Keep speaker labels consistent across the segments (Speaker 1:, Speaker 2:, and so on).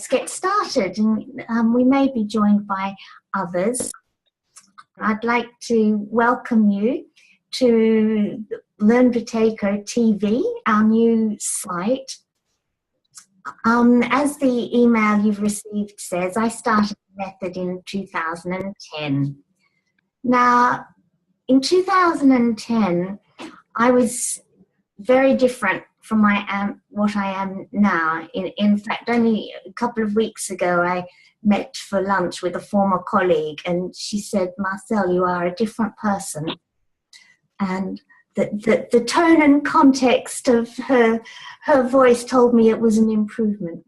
Speaker 1: let's get started. And we may be joined by others. I'd like to welcome you to Learn Buteyko TV, our new site. As the email you've received says, I started the method in 2010. Now, in 2010, I was very different from what I am now. In fact, only a couple of weeks ago, I met for lunch with a former colleague, and she said, "Marcel, you are a different person." And the tone and context of her voice told me it was an improvement.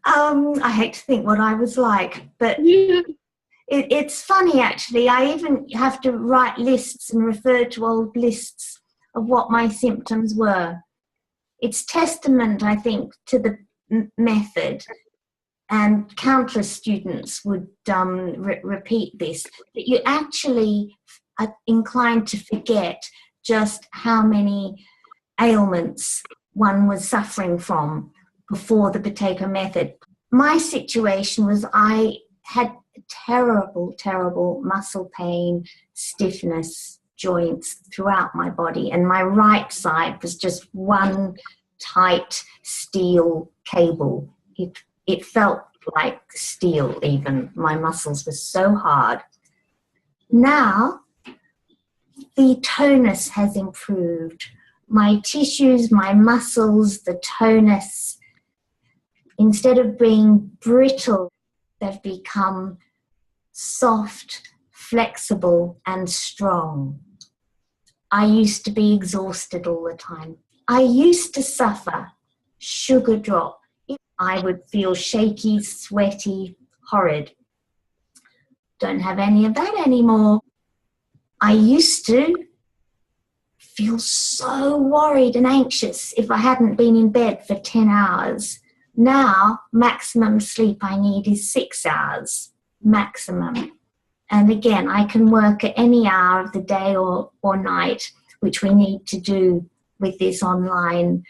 Speaker 1: I hate to think what I was like, but it's funny actually. I even have to write lists and refer to old lists of what my symptoms were. It's testament, I think, to the method, and countless students would repeat this, that you actually are inclined to forget just how many ailments one was suffering from before the Buteyko method. My situation was I had terrible, terrible muscle pain, stiffness, joints throughout my body, and my right side was just one tight steel cable. It felt like steel even. My muscles were so hard. Now, the tonus has improved. My tissues, my muscles, the tonus, instead of being brittle, they've become soft, flexible, and strong. I used to be exhausted all the time. I used to suffer sugar drop. I would feel shaky, sweaty, horrid. Don't have any of that anymore. I used to feel so worried and anxious if I hadn't been in bed for 10 hours. Now, maximum sleep I need is 6 hours, maximum. And again, I can work at any hour of the day or night, which we need to do with this online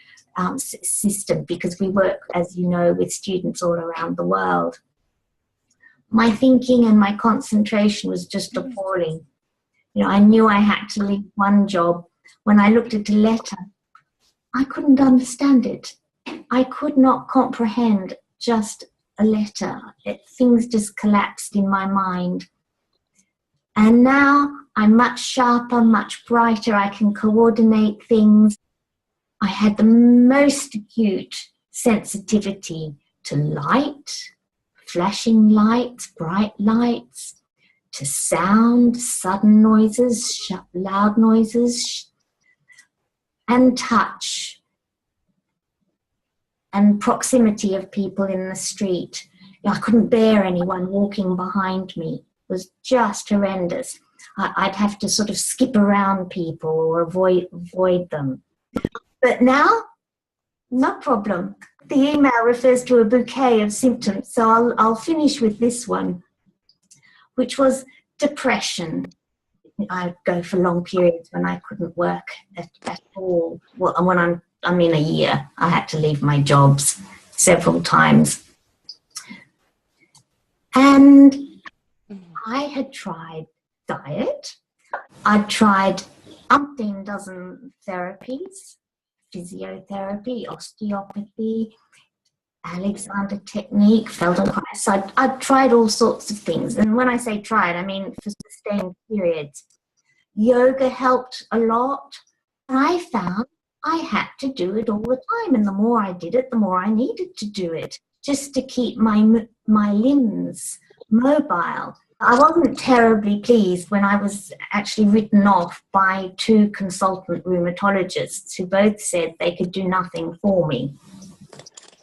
Speaker 1: system, because we work, as you know, with students all around the world. My thinking and my concentration was just appalling. You know, I knew I had to leave one job. When I looked at a letter, I couldn't understand it. I could not comprehend just a letter. Things just collapsed in my mind. And now I'm much sharper, much brighter. I can coordinate things. I had the most acute sensitivity to light, flashing lights, bright lights, to sound, sudden noises, loud noises, and touch, and proximity of people in the street. I couldn't bear anyone walking behind me. It was just horrendous. I'd have to sort of skip around people or avoid them. But now, no problem. The email refers to a bouquet of symptoms, so I'll finish with this one, which was depression. I'd go for long periods when I couldn't work at all. Well, when I'm in a year, I had to leave my jobs several times. And I had tried diet. I'd tried umpteen dozen therapies, physiotherapy, osteopathy, Alexander technique, Feldenkrais. I'd tried all sorts of things. And when I say tried, I mean for sustained periods. Yoga helped a lot. And I found I had to do it all the time. And the more I did it, the more I needed to do it, just to keep my limbs mobile. I wasn't terribly pleased when I was actually written off by 2 consultant rheumatologists who both said they could do nothing for me.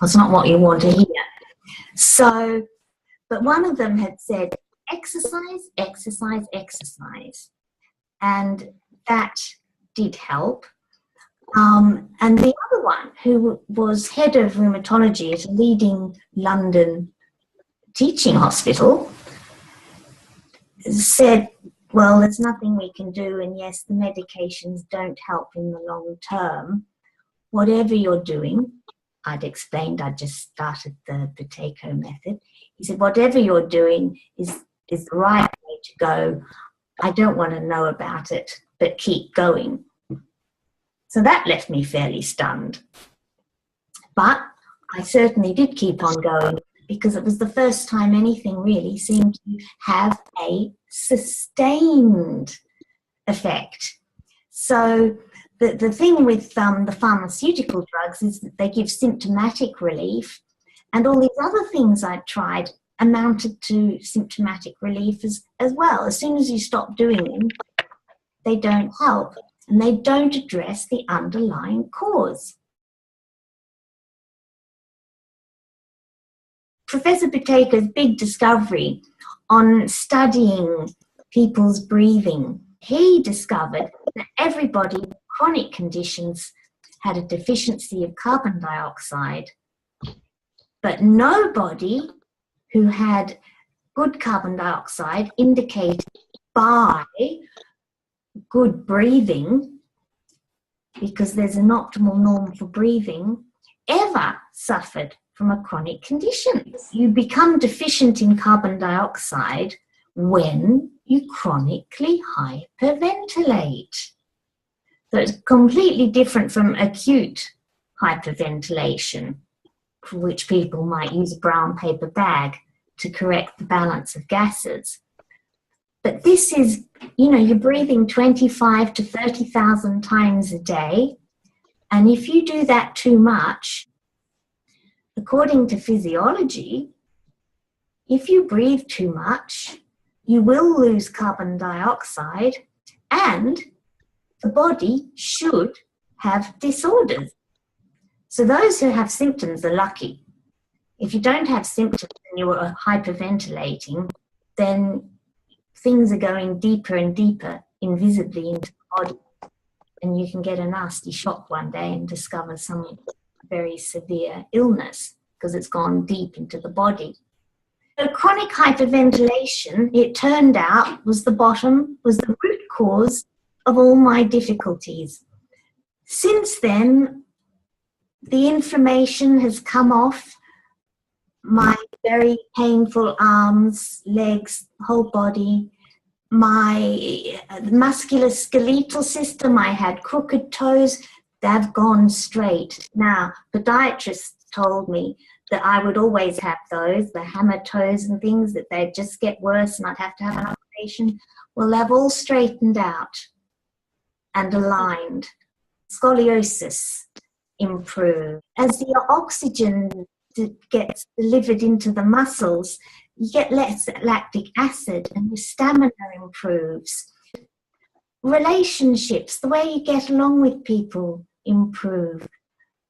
Speaker 1: That's not what you want to hear. So, but one of them had said, exercise, exercise, exercise. And that did help. And the other one, who was head of rheumatology at a leading London teaching hospital, said, well, there's nothing we can do, and yes, the medications don't help in the long term. whatever you're doing, I'd explained I'd just started the Buteyko method. He said, whatever you're doing is the right way to go. I don't want to know about it, but keep going. So that left me fairly stunned. But I certainly did keep on going, because it was the first time anything really seemed to have a sustained effect. So the thing with the pharmaceutical drugs is that they give symptomatic relief, and all these other things I tried amounted to symptomatic relief as well. As soon as you stop doing them, they don't help, and they don't address the underlying cause. Professor Buteyko's big discovery on studying people's breathing, he discovered that everybody with chronic conditions had a deficiency of carbon dioxide, but nobody who had good carbon dioxide indicated by good breathing, because there's an optimal norm for breathing, ever suffered from a chronic condition. You become deficient in carbon dioxide when you chronically hyperventilate. So it's completely different from acute hyperventilation, for which people might use a brown paper bag to correct the balance of gases. But this is, you know, you're breathing 25 to 30,000 times a day. And if you do that too much, according to physiology, if you breathe too much, you will lose carbon dioxide, and the body should have disorders. So those who have symptoms are lucky. If you don't have symptoms and you are hyperventilating, then things are going deeper and deeper invisibly into the body, and you can get a nasty shock one day and discover some very severe illness because it's gone deep into the body. So chronic hyperventilation, it turned out, was the root cause of all my difficulties. Since then, the inflammation has come off my very painful arms, legs, whole body. My musculoskeletal system, I had crooked toes, they've gone straight. Now, podiatrists told me that I would always have those, the hammer toes and things, that they'd just get worse and I'd have to have an operation. Well, they've all straightened out and aligned. Scoliosis improved. As the oxygen gets delivered into the muscles, you get less lactic acid and your stamina improves. Relationships, the way you get along with people, improve.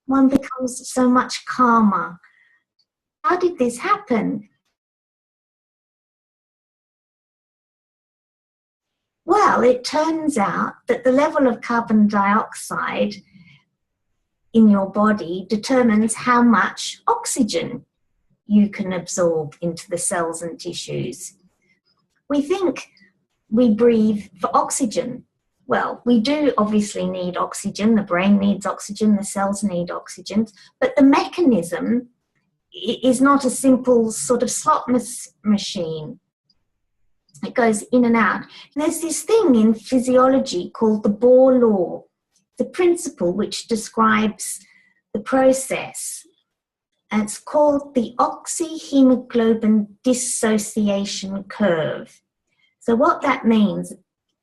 Speaker 1: One becomes so much calmer. How did this happen? Well, it turns out that the level of carbon dioxide in your body determines how much oxygen you can absorb into the cells and tissues. We think we breathe for oxygen. Well, we do obviously need oxygen, the brain needs oxygen, the cells need oxygen, but the mechanism is not a simple sort of slot machine. It goes in and out. And there's this thing in physiology called the Bohr law, the principle which describes the process. And it's called the oxyhemoglobin dissociation curve. So what that means,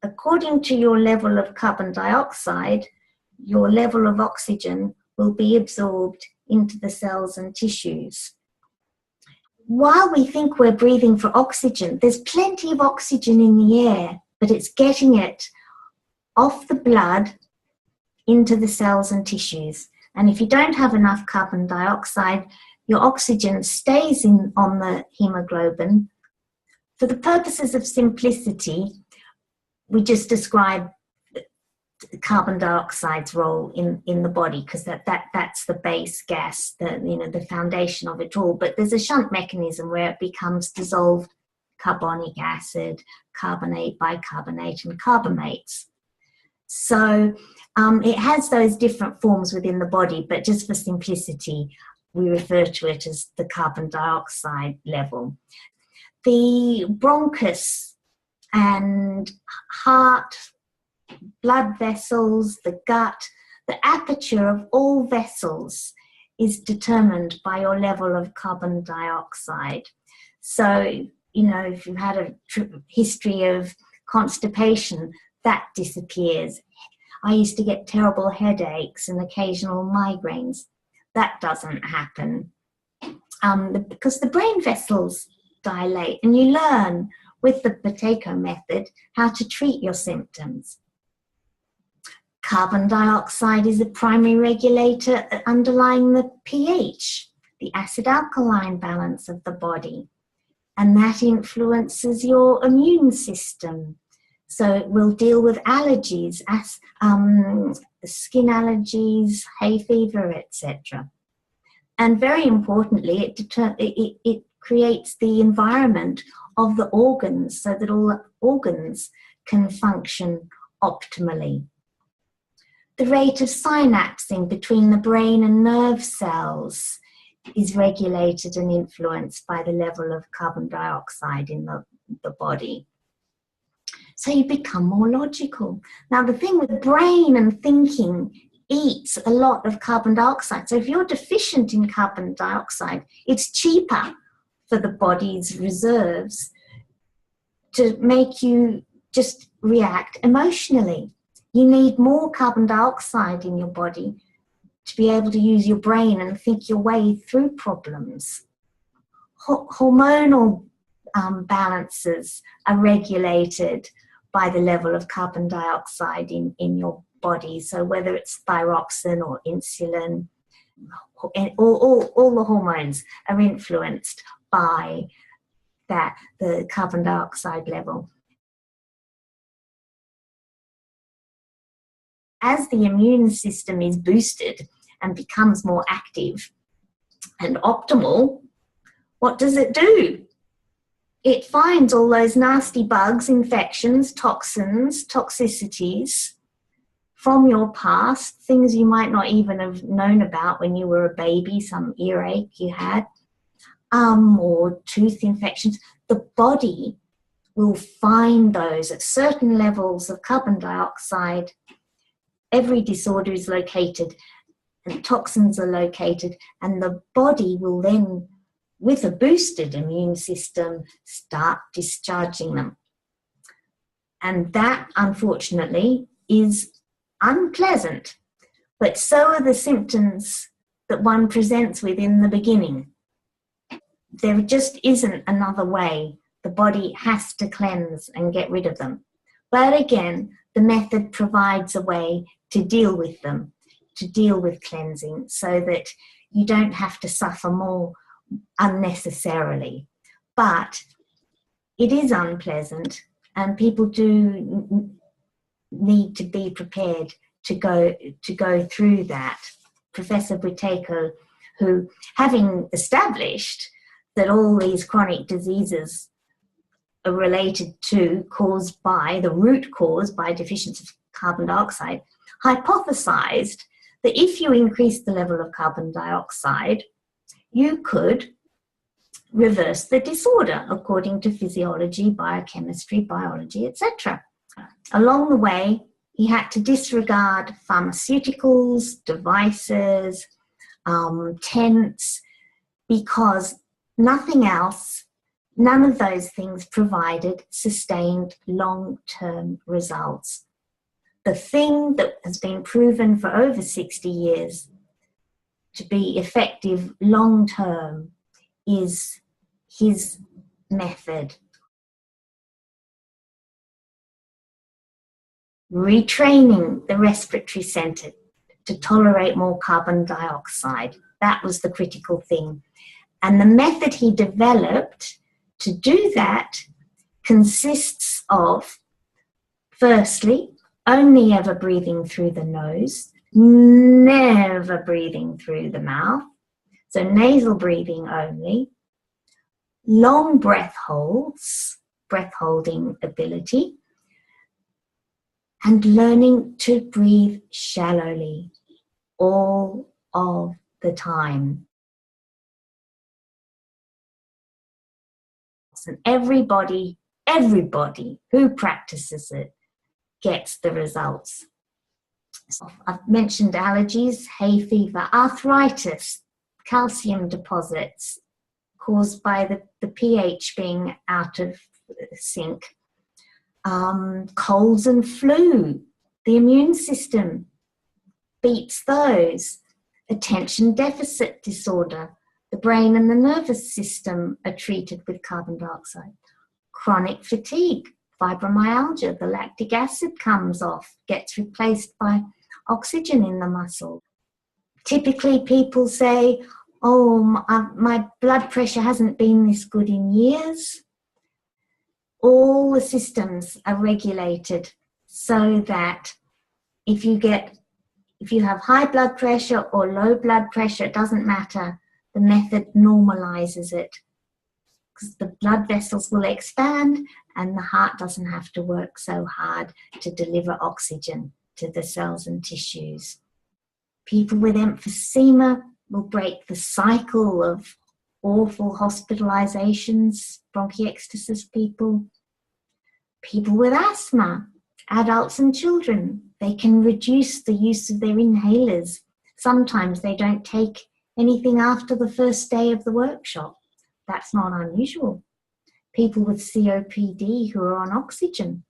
Speaker 1: according to your level of carbon dioxide, your level of oxygen will be absorbed into the cells and tissues. While we think we're breathing for oxygen, there's plenty of oxygen in the air, but it's getting it off the blood into the cells and tissues. And if you don't have enough carbon dioxide, your oxygen stays on the hemoglobin. For the purposes of simplicity, we just describe carbon dioxide's role in the body, because that's the base gas, the foundation of it all. But there's a shunt mechanism where it becomes dissolved carbonic acid, carbonate, bicarbonate, and carbamates. So it has those different forms within the body, but just for simplicity, we refer to it as the carbon dioxide level. The bronchus and heart, blood vessels, the gut, the aperture of all vessels is determined by your level of carbon dioxide. So, you know, if you've had a history of constipation, that disappears. I used to get terrible headaches and occasional migraines. That doesn't happen because the brain vessels dilate, and you learn with the Buteyko method how to treat your symptoms. Carbon dioxide is a primary regulator underlying the pH, the acid-alkaline balance of the body, and that influences your immune system. So it will deal with allergies, skin allergies, hay fever, etc. And very importantly, it creates the environment of the organs so that all the organs can function optimally. The rate of synapsing between the brain and nerve cells is regulated and influenced by the level of carbon dioxide in the body. So you become more logical. Now, the thing with brain and thinking eats a lot of carbon dioxide. So if you're deficient in carbon dioxide, it's cheaper for the body's reserves to make you just react emotionally. You need more carbon dioxide in your body to be able to use your brain and think your way through problems. Hormonal balances are regulated by the level of carbon dioxide in your body. So whether it's thyroxine or insulin, all the hormones are influenced by the carbon dioxide level. As the immune system is boosted and becomes more active and optimal, what does it do? It finds all those nasty bugs, infections, toxins, toxicities from your past, things you might not even have known about when you were a baby, some earache you had, or tooth infections. The body will find those at certain levels of carbon dioxide. Every disorder is located, and toxins are located, and the body will then, with a boosted immune system, start discharging them. And that, unfortunately, is unpleasant. But so are the symptoms that one presents with in the beginning. There just isn't another way. The body has to cleanse and get rid of them. But again, the method provides a way to deal with them, to deal with cleansing, so that you don't have to suffer more unnecessarily. But it is unpleasant, and people do need to be prepared to go through that. Professor Buteyko, who, having established that all these chronic diseases are related to, caused by, the root cause by deficiency of carbon dioxide, hypothesized that if you increase the level of carbon dioxide, you could reverse the disorder according to physiology, biochemistry, biology, etc. Along the way, he had to disregard pharmaceuticals, devices, tents, because nothing else, none of those things provided sustained long-term results. The thing that has been proven for over 60 years to be effective long-term is his method. Retraining the respiratory center to tolerate more carbon dioxide. That was the critical thing. And the method he developed to do that consists of, firstly, only ever breathing through the nose, never breathing through the mouth, so nasal breathing only, long breath holds, breath holding ability, and learning to breathe shallowly all of the time. And everybody who practices it gets the results. So I've mentioned allergies, hay fever, arthritis, calcium deposits caused by the pH being out of sync, colds and flu, the immune system beats those, attention deficit disorder, the brain and the nervous system are treated with carbon dioxide, chronic fatigue, fibromyalgia, the lactic acid comes off, gets replaced by oxygen in the muscle. Typically people say, oh, my blood pressure hasn't been this good in years. All the systems are regulated so that if you have high blood pressure or low blood pressure, it doesn't matter. The method normalizes it because the blood vessels will expand and the heart doesn't have to work so hard to deliver oxygen to the cells and tissues. People with emphysema will break the cycle of awful hospitalizations, bronchiectasis people. People with asthma, adults and children, they can reduce the use of their inhalers. Sometimes they don't take anything after the first day of the workshop. That's not unusual. People with COPD who are on oxygen,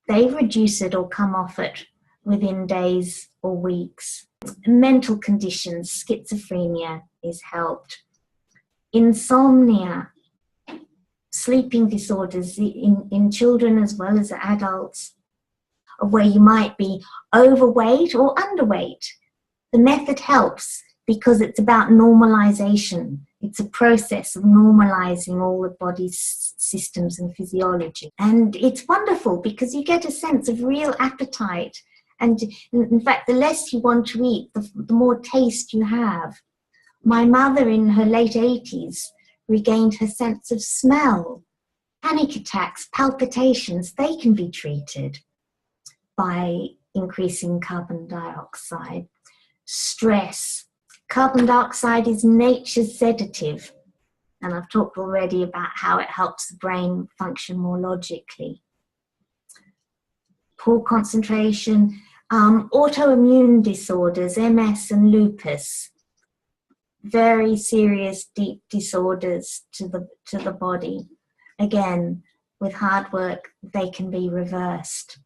Speaker 1: they reduce it or come off it within days or weeks. Mental conditions, schizophrenia is helped. Insomnia, sleeping disorders in children as well as adults, where you might be overweight or underweight. The method helps because it's about normalization. It's a process of normalizing all the body's systems and physiology. And it's wonderful because you get a sense of real appetite. And in fact, the less you want to eat, the more taste you have. My mother in her late 80s regained her sense of smell. Panic attacks, palpitations, they can be treated by increasing carbon dioxide. Stress. Carbon dioxide is nature's sedative. And I've talked already about how it helps the brain function more logically. Poor concentration, autoimmune disorders, MS and lupus. Very serious, deep disorders to the body. Again, with hard work, they can be reversed.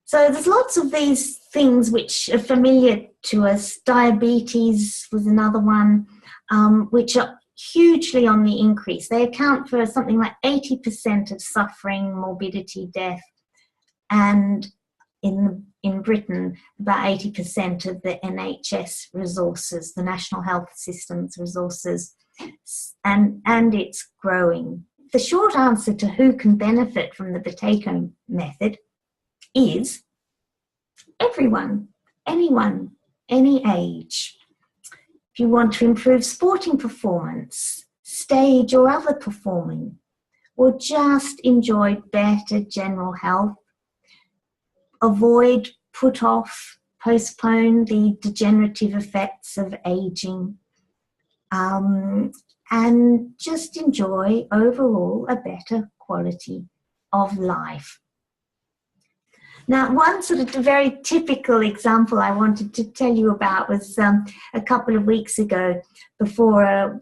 Speaker 1: So there's lots of these things which are familiar to us. Diabetes was another one, which are hugely on the increase. They account for something like 80% of suffering, morbidity, death, and in Britain, about 80% of the NHS resources, the National Health System's resources, and it's growing. The short answer to who can benefit from the Buteyko method is everyone, anyone, any age. If you want to improve sporting performance, stage or other performing, or just enjoy better general health, avoid, put off, postpone the degenerative effects of aging, and just enjoy overall a better quality of life. Now, one sort of very typical example I wanted to tell you about was a couple of weeks ago before an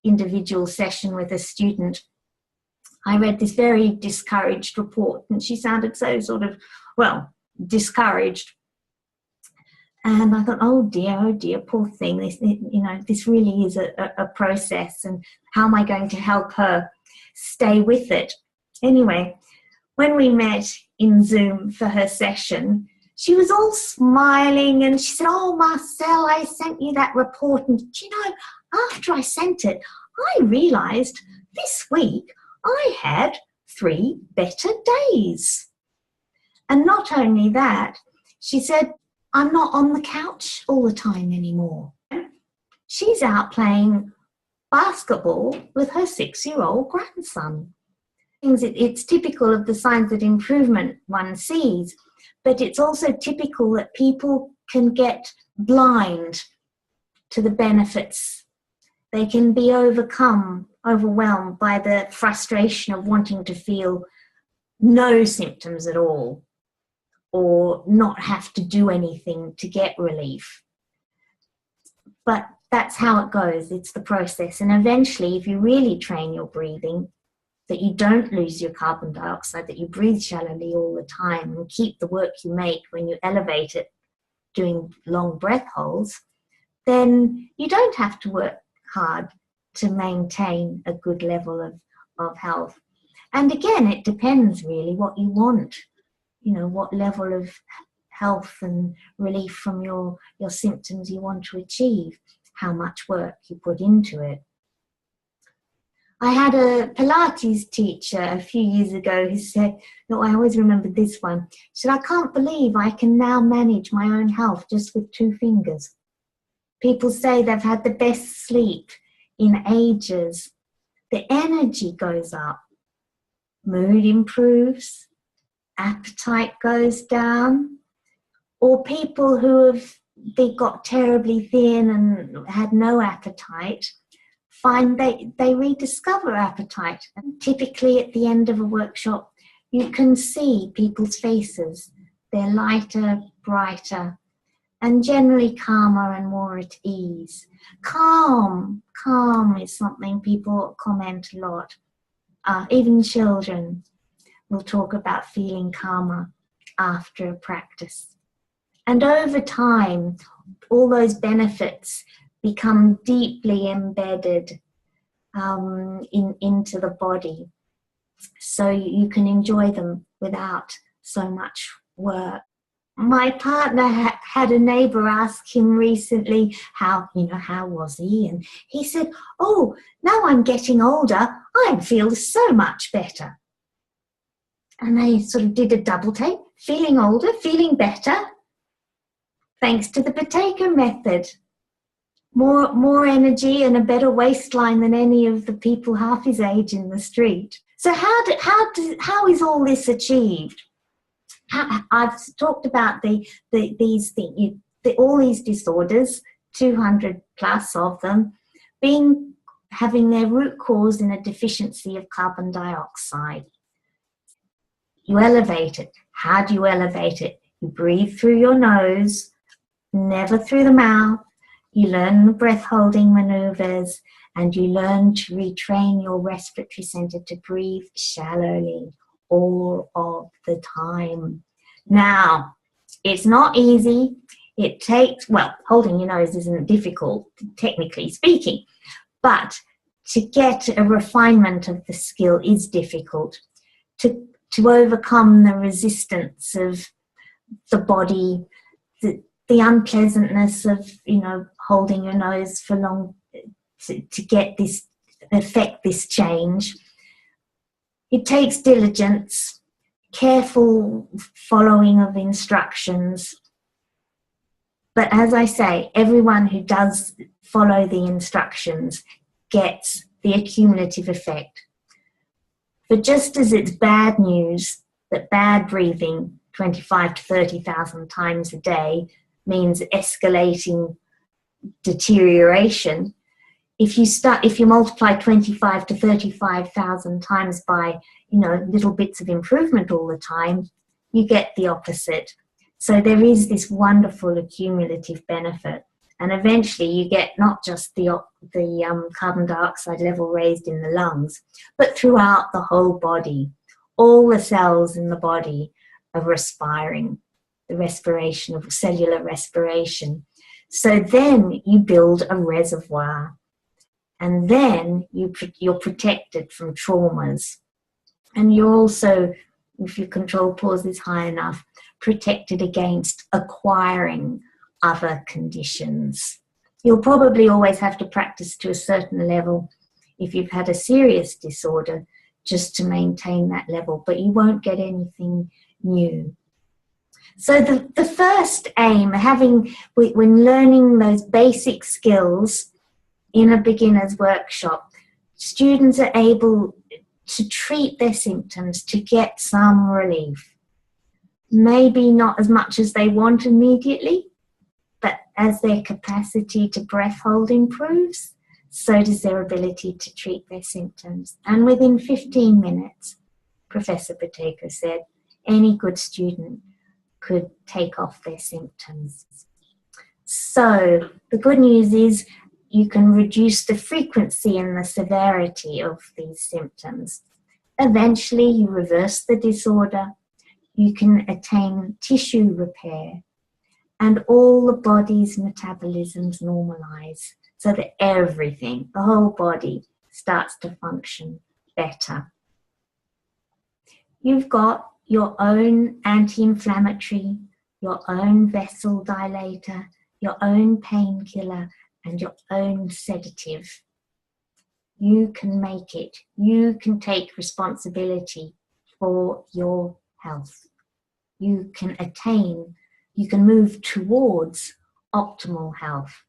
Speaker 1: individual session with a student. I read this very discouraged report and she sounded so sort of, well, discouraged. And I thought, oh dear, poor thing. This, this really is a process, and how am I going to help her stay with it? Anyway, when we met in Zoom for her session, she was all smiling and she said, oh, Marcel, I sent you that report. And, after I sent it, I realized this week I had 3 better days. And not only that, she said, I'm not on the couch all the time anymore. She's out playing basketball with her 6-year-old grandson. It's typical of the signs of improvement one sees, but it's also typical that people can get blind to the benefits. They can be overwhelmed by the frustration of wanting to feel no symptoms at all, or not have to do anything to get relief. But that's how it goes. It's the process. And eventually, if you really train your breathing, that you don't lose your carbon dioxide, that you breathe shallowly all the time and keep the work you make when you elevate it doing long breath holds, then you don't have to work hard to maintain a good level of health. And again, it depends really what you want, what level of health and relief from your symptoms you want to achieve, how much work you put into it. I had a Pilates teacher a few years ago who said, no, I always remember this one. She said, I can't believe I can now manage my own health just with 2 fingers. People say they've had the best sleep in ages. The energy goes up, mood improves, appetite goes down. Or people who they got terribly thin and had no appetite, find they rediscover appetite. And typically at the end of a workshop, you can see people's faces. They're lighter, brighter, and generally calmer and more at ease. Calm is something people comment a lot. Even children will talk about feeling calmer after a practice. And over time, all those benefits become deeply embedded into the body, so you can enjoy them without so much work. My partner had a neighbour ask him recently how was he? And he said, oh, now I'm getting older, I feel so much better. And they sort of did a double take, feeling older, feeling better, thanks to the Buteyko Method. More energy and a better waistline than any of the people half his age in the street. So how is all this achieved? I've talked about these things, all these disorders, 200 plus of them, having their root cause in a deficiency of carbon dioxide. You elevate it. How do you elevate it? You breathe through your nose, never through the mouth. You learn the breath holding maneuvers, and you learn to retrain your respiratory center to breathe shallowly all of the time. Now, it's not easy. It takes, holding your nose isn't difficult, technically speaking, but to get a refinement of the skill is difficult. To overcome the resistance of the body, the unpleasantness of, holding your nose for long, to get affect this change. It takes diligence, careful following of instructions. But as I say, everyone who does follow the instructions gets the accumulative effect. But just as it's bad news that bad breathing 25 to 30,000 times a day means escalating deterioration, if you multiply 25 to 35,000 times by little bits of improvement all the time, you get the opposite. So there is this wonderful accumulative benefit, and eventually you get not just the carbon dioxide level raised in the lungs, but throughout the whole body. All the cells in the body are respiring, the respiration of cellular respiration. So then you build a reservoir, and then you're protected from traumas. And you're also, if your control pause is high enough, protected against acquiring other conditions. You'll probably always have to practice to a certain level if you've had a serious disorder just to maintain that level, but you won't get anything new. So the first aim, when learning those basic skills in a beginner's workshop, students are able to treat their symptoms, to get some relief. Maybe not as much as they want immediately, but as their capacity to breath hold improves, so does their ability to treat their symptoms. And within 15 minutes, Professor Buteyko said, any good student could take off their symptoms. So the good news is you can reduce the frequency and the severity of these symptoms. Eventually, you reverse the disorder, you can attain tissue repair, and all the body's metabolisms normalize so that everything, the whole body, starts to function better. You've got your own anti-inflammatory, your own vessel dilator, your own painkiller, and your own sedative. You can make it. You can take responsibility for your health. You can attain, you can move towards optimal health.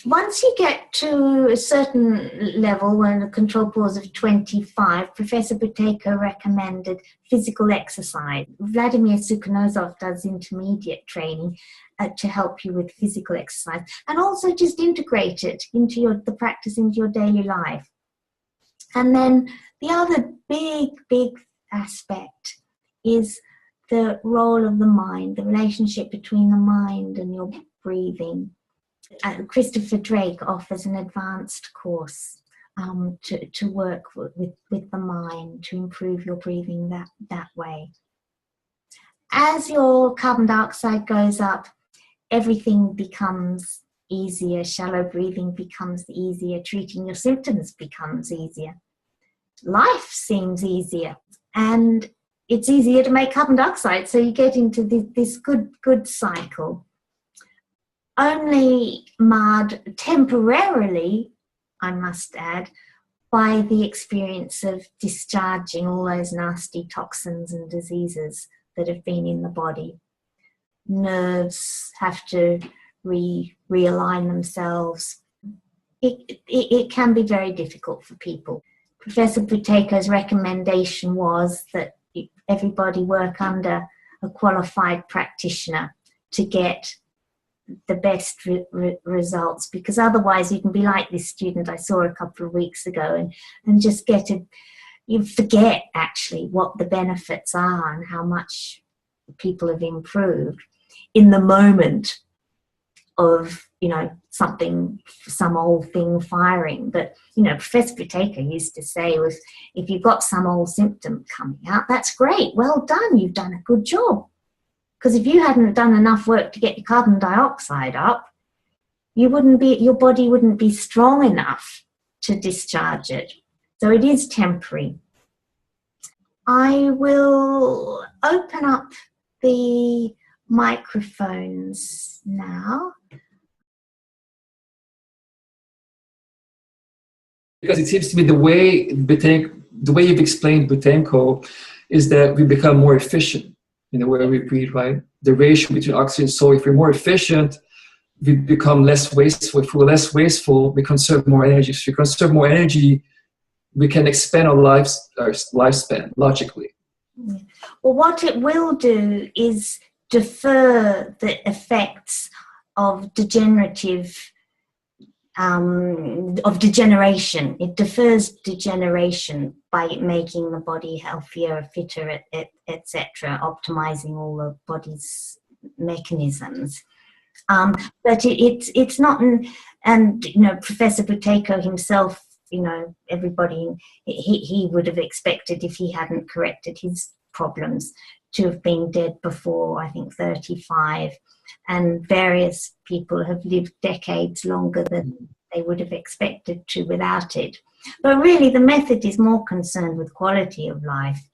Speaker 1: Once you get to a certain level, when a control pause of 25, Professor Buteyko recommended physical exercise. Vladimir Sukhanozov does intermediate training to help you with physical exercise, and also just integrate it into the practice into your daily life. And then the other big aspect is the role of the mind, the relationship between the mind and your breathing. Christopher Drake offers an advanced course to work with the mind, to improve your breathing that way. As your carbon dioxide goes up, everything becomes easier. Shallow breathing becomes easier. Treating your symptoms becomes easier. Life seems easier. And it's easier to make carbon dioxide, so you get into this good cycle. Only marred temporarily, I must add, by the experience of discharging all those nasty toxins and diseases that have been in the body. Nerves have to realign themselves. It can be very difficult for people. Professor Buteyko's recommendation was that everybody work under a qualified practitioner to get the best results, because otherwise you can be like this student I saw a couple of weeks ago and just you forget actually what the benefits are and how much people have improved in the moment of, some old thing firing. But, Professor Buteyko used to say was, if you've got some old symptom coming out, that's great. Well done. You've done a good job. Because if you hadn't done enough work to get your carbon dioxide up, your body wouldn't be strong enough to discharge it. So it is temporary. I will open up the microphones now.
Speaker 2: Because it seems to me the way you've explained Buteyko is that we become more efficient in the way we breathe, right? The ratio between oxygen. So if we're more efficient, we become less wasteful. If we're less wasteful, we conserve more energy. So if we conserve more energy, we can expand our lifespan logically.
Speaker 1: Well, what it will do is defer the effects of degeneration. It defers degeneration by making the body healthier, fitter, etc., optimizing all the body's mechanisms. But it's not, and Professor Buteyko himself, everybody, he would have expected, if he hadn't corrected his problems, to have been dead before, I think, 35. And various people have lived decades longer than they would have expected to without it. But really, the method is more concerned with quality of life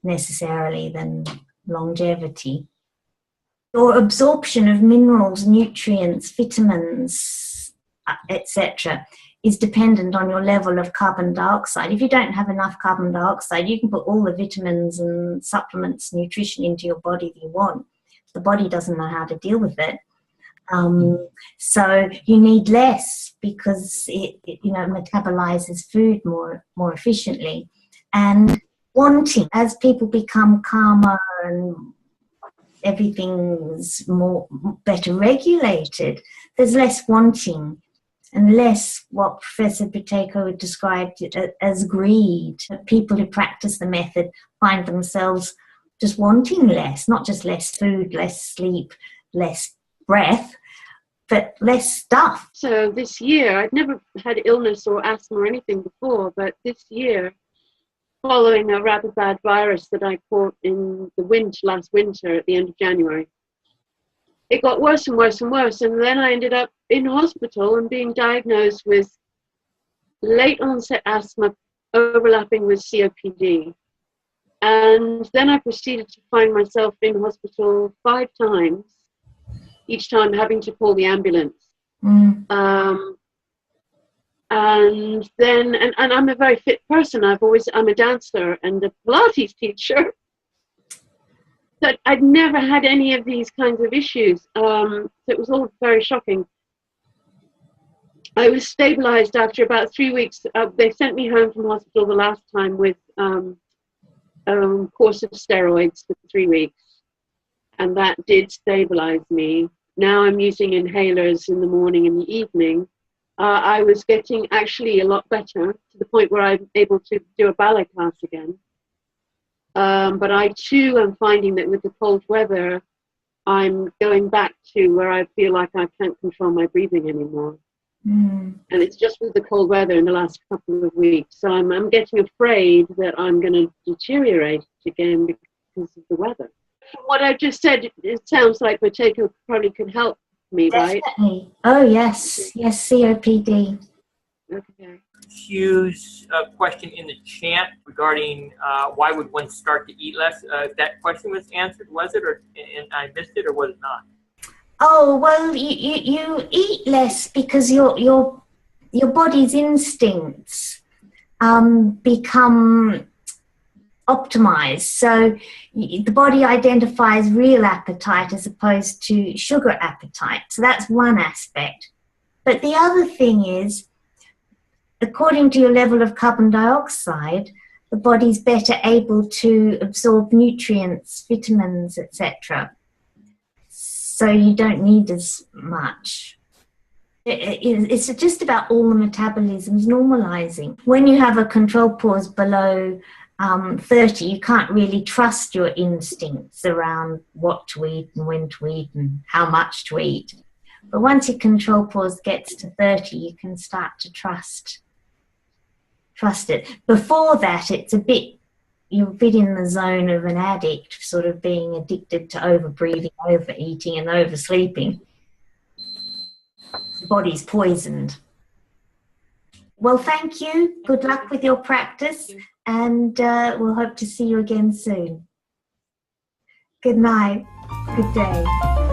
Speaker 1: necessarily than longevity. Your absorption of minerals, nutrients, vitamins, etc., is dependent on your level of carbon dioxide. If you don't have enough carbon dioxide, you can put all the vitamins and supplements, nutrition into your body that you want. The body doesn't know how to deal with it. So you need less because it metabolizes food more efficiently. And wanting, as people become calmer and everything's better regulated, there's less wanting and less what Professor Buteyko described as greed. People who practice the method find themselves just wanting less, not just less food, less sleep, less breath, but less stuff.
Speaker 3: So this year, I'd never had illness or asthma or anything before, but this year, following a rather bad virus that I caught in the last winter at the end of January, it got worse and worse and worse. And then I ended up in hospital and being diagnosed with late onset asthma overlapping with COPD. And then I proceeded to find myself in hospital 5 times, each time having to call the ambulance. And then, and I'm a very fit person. I'm a dancer and a Pilates teacher. But I'd never had any of these kinds of issues. So it was all very shocking. I was stabilized after about 3 weeks. They sent me home from hospital the last time with a course of steroids for 3 weeks. And that did stabilize me. Now I'm using inhalers in the morning and the evening. I was getting actually a lot better to the point where I'm able to do a ballet class again. But I too am finding that with the cold weather, I'm going back to where I feel like I can't control my breathing anymore. And it's just with the cold weather in the last couple of weeks. So I'm getting afraid that I'm going to deteriorate again because of the weather. From what I just said, it sounds like Buteyko probably could help me, right?
Speaker 1: Definitely. Oh, yes. Yes, COPD.
Speaker 3: Okay.
Speaker 4: Hugh's question in the chat regarding why would one start to eat less. That question was answered, was it? Or and I missed it, or was it not?
Speaker 1: Oh, well, you eat less because your body's instincts become optimized. So the body identifies real appetite as opposed to sugar appetite. So that's one aspect. But the other thing is, according to your level of carbon dioxide, the body's better able to absorb nutrients, vitamins, etc. So you don't need as much. It's just about all the metabolisms normalizing. When you have a control pause below 30, you can't really trust your instincts around what to eat and when to eat and how much to eat. But once your control pause gets to 30, you can start to trust it. Before that, you're a bit in the zone of an addict, sort of being addicted to over-breathing, overeating, and oversleeping. The body's poisoned. Well, thank you. Good luck with your practice, and we'll hope to see you again soon. Good night. Good day.